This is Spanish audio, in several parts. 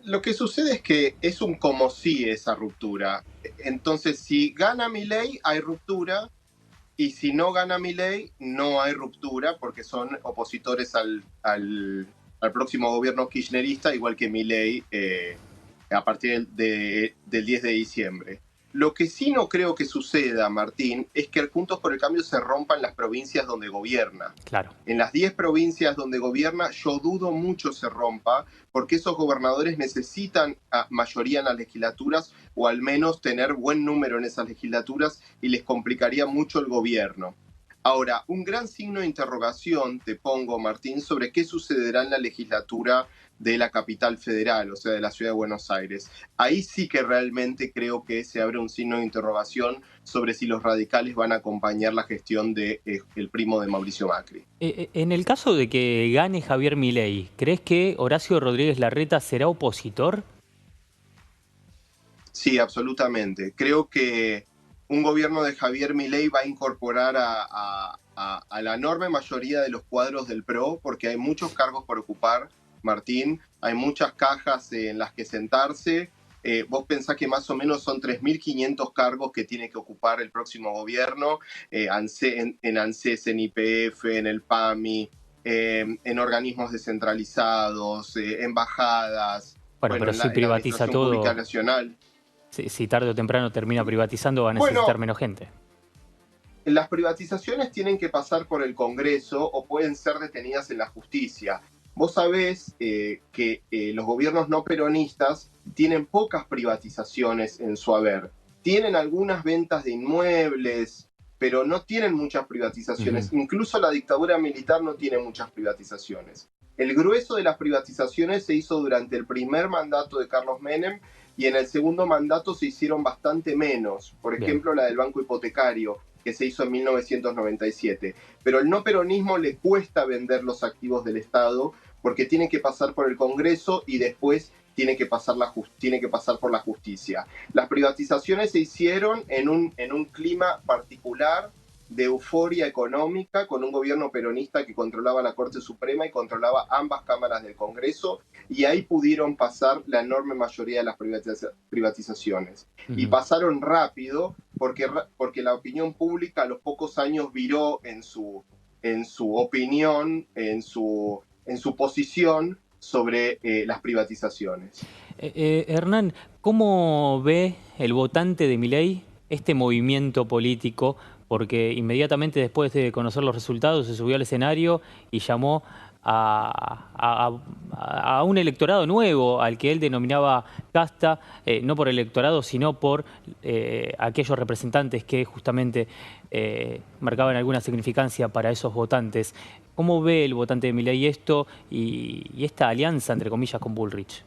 Lo que sucede es que es un como si esa ruptura. Entonces, si gana Milei, hay ruptura, y si no gana Milei, no hay ruptura, porque son opositores al próximo gobierno kirchnerista, igual que Milei, a partir del 10 de diciembre. Lo que sí no creo que suceda, Martín, es que el Juntos por el Cambio se rompa en las provincias donde gobierna. Claro. En las 10 provincias donde gobierna, yo dudo mucho se rompa, porque esos gobernadores necesitan mayoría en las legislaturas, o al menos tener buen número en esas legislaturas, y les complicaría mucho el gobierno. Ahora, un gran signo de interrogación te pongo, Martín, sobre qué sucederá en la legislatura de la capital federal, o sea, de la ciudad de Buenos Aires. Ahí sí que realmente creo que se abre un signo de interrogación sobre si los radicales van a acompañar la gestión de el primo de Mauricio Macri. En el caso de que gane Javier Milei, ¿crees que Horacio Rodríguez Larreta será opositor? Sí, absolutamente. Creo que un gobierno de Javier Milei va a incorporar a la enorme mayoría de los cuadros del PRO, porque hay muchos cargos por ocupar, Martín, hay muchas cajas en las que sentarse. Vos pensás que más o menos son 3.500 cargos que tiene que ocupar el próximo gobierno, en ANSES, en YPF, en el PAMI, en organismos descentralizados, embajadas, Bueno, bueno, pero si en la privatiza Administración Pública todo, Nacional. si tarde o temprano termina privatizando, va a necesitar Bueno, menos gente. las privatizaciones tienen que pasar por el Congreso o pueden ser detenidas en la justicia. Vos sabés que los gobiernos no peronistas tienen pocas privatizaciones en su haber. Tienen algunas ventas de inmuebles, pero no tienen muchas Ujú. privatizaciones. Incluso la dictadura militar no tiene muchas privatizaciones. El grueso de las privatizaciones se hizo durante el primer mandato de Carlos Menem, y en el segundo mandato se hicieron bastante menos. Por Bien. ejemplo, la del Banco Hipotecario, que se hizo en 1997. Pero el no peronismo le cuesta vender los activos del Estado, porque tiene que pasar por el Congreso y después tiene que pasar por la justicia. Las privatizaciones se hicieron en un clima particular de euforia económica, con un gobierno peronista que controlaba la Corte Suprema y controlaba ambas cámaras del Congreso, y ahí pudieron pasar la enorme mayoría de las privatizaciones. Y Ujú. pasaron rápido, porque la opinión pública a los pocos años viró en su opinión, en su posición sobre las privatizaciones. Hernán, ¿cómo ve el votante de Milei este movimiento político? Porque inmediatamente después de conocer los resultados se subió al escenario y llamó a un electorado nuevo, al que él denominaba casta, no por electorado, sino por aquellos representantes que justamente marcaban alguna significancia para esos votantes. ¿Cómo ve el votante de Milei esto y esta alianza, entre comillas, con Bullrich?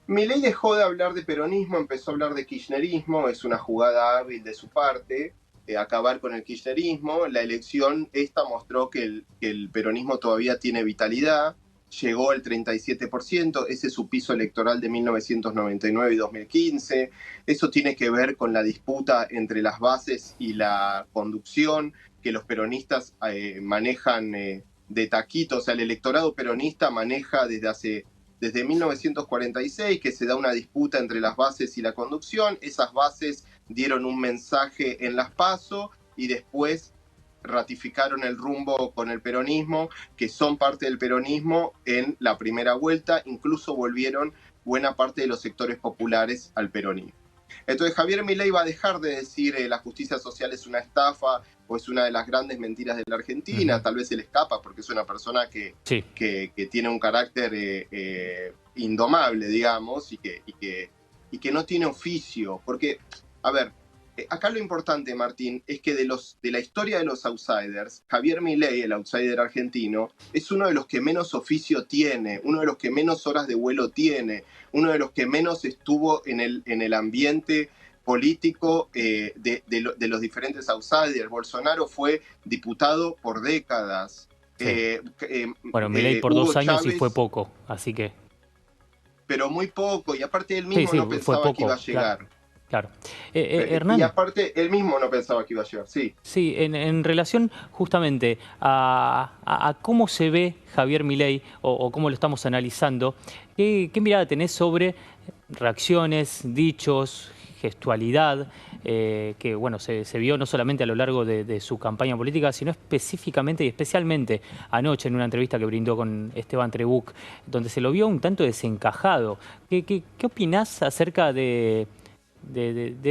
Milei dejó de hablar de peronismo, empezó a hablar de kirchnerismo, es una jugada hábil de su parte, acabar con el kirchnerismo. La elección esta mostró que el peronismo todavía tiene vitalidad, llegó al 37%, ese es su piso electoral de 1999 y 2015. Eso tiene que ver con la disputa entre las bases y la conducción, que los peronistas manejan de taquito. O sea, el electorado peronista maneja desde 1946, que se da una disputa entre las bases y la conducción. Esas bases dieron un mensaje en las PASO y después ratificaron el rumbo con el peronismo, que son parte del peronismo en la primera vuelta, incluso volvieron buena parte de los sectores populares al peronismo. Entonces Javier Milei va a dejar de decir la justicia social es una estafa o es una de las grandes mentiras de la Argentina. Ujú. Tal vez se le escapa porque es una persona Sí. que tiene un carácter indomable, digamos, y que no tiene oficio. Porque, a ver, acá lo importante, Martín, es que de la historia de los outsiders, Javier Milei, el outsider argentino, es uno de los que menos oficio tiene, uno de los que menos horas de vuelo tiene, uno de los que menos estuvo en el ambiente político de los diferentes outsiders. Bolsonaro fue diputado por décadas. Sí. Bueno, Milei por Hugo 2 años y fue Chávez, poco, así que... pero muy poco, y aparte él Sí, mismo sí, no fue pensaba que iba a poco, claro. llegar. Claro. Y Hernán, aparte, él mismo no pensaba que iba a llegar, sí. sí, en relación justamente a cómo se ve Javier Milei o cómo lo estamos analizando, ¿qué mirada tenés sobre reacciones, dichos, gestualidad, que bueno, se vio no solamente a lo largo de su campaña política, sino específicamente y especialmente anoche en una entrevista que brindó con Esteban Trebuch, donde se lo vio un tanto desencajado? ¿Qué opinás acerca de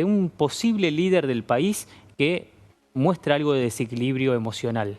un posible líder del país que muestra algo de desequilibrio emocional?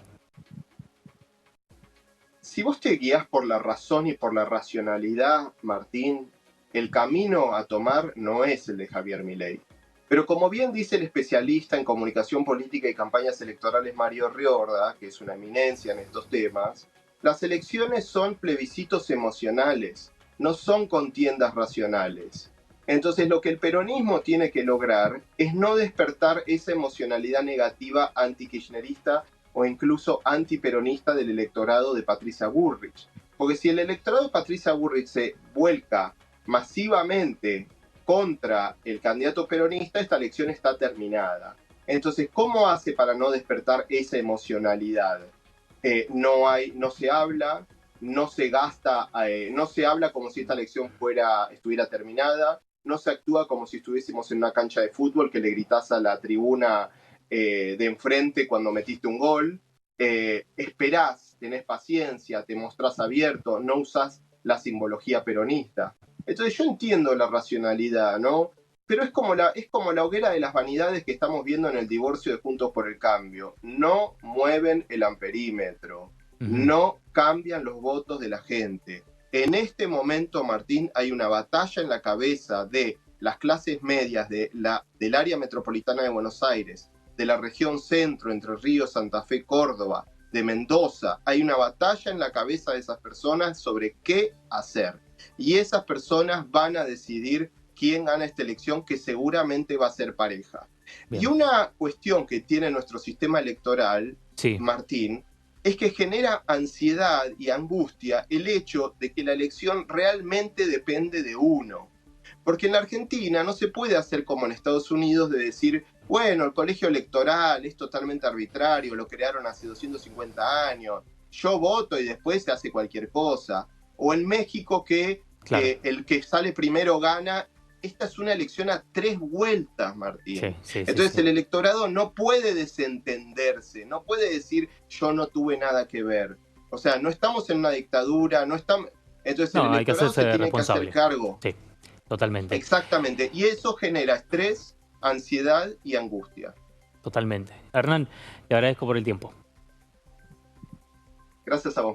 Si vos te guías por la razón y por la racionalidad, Martín, el camino a tomar no es el de Javier Milei. Pero como bien dice el especialista en comunicación política y campañas electorales Mario Riorda, que es una eminencia en estos temas, las elecciones son plebiscitos emocionales, no son contiendas racionales. Entonces lo que el peronismo tiene que lograr es no despertar esa emocionalidad negativa anti-kirchnerista o incluso antiperonista del electorado de Patricia Bullrich. Porque si el electorado de Patricia Bullrich se vuelca masivamente contra el candidato peronista, esta elección está terminada. Entonces, ¿cómo hace para no despertar esa emocionalidad? No se habla, no se gasta, no se habla como si esta elección estuviera terminada, no se actúa como si estuviésemos en una cancha de fútbol que le gritás a la tribuna de enfrente cuando metiste un gol. Esperás, tenés paciencia, te mostrás abierto, no usás la simbología peronista. Entonces yo entiendo la racionalidad, ¿no? Pero es como la hoguera de las vanidades que estamos viendo en el divorcio de Juntos por el Cambio. No mueven el amperímetro, Ujú. no cambian los votos de la gente. En este momento, Martín, hay una batalla en la cabeza de las clases medias del área metropolitana de Buenos Aires, de la región centro, Entre Ríos, Santa Fe, Córdoba, de Mendoza. Hay una batalla en la cabeza de esas personas sobre qué hacer. Y esas personas van a decidir quién gana esta elección, que seguramente va a ser pareja. Y Bien. una cuestión que tiene nuestro sistema electoral, Sí. Martín, es que genera ansiedad y angustia el hecho de que la elección realmente depende de uno. Porque en la Argentina no se puede hacer como en Estados Unidos de decir, bueno, el colegio electoral es totalmente arbitrario, lo crearon hace 250 años, yo voto y después se hace cualquier cosa. O en México que Claro. el que sale primero gana. Esta es una elección a 3 vueltas, Sí, Martín. sí, sí, Entonces sí. el electorado no puede desentenderse, no puede decir yo no tuve nada que ver. O sea, no estamos en una dictadura, no estamos. Entonces el No, hay que electorado se hacerse tiene que hacer responsable. cargo. Sí, totalmente, Exactamente. Y eso genera estrés, ansiedad y angustia. totalmente. Hernán, te agradezco por el tiempo. Gracias a vos.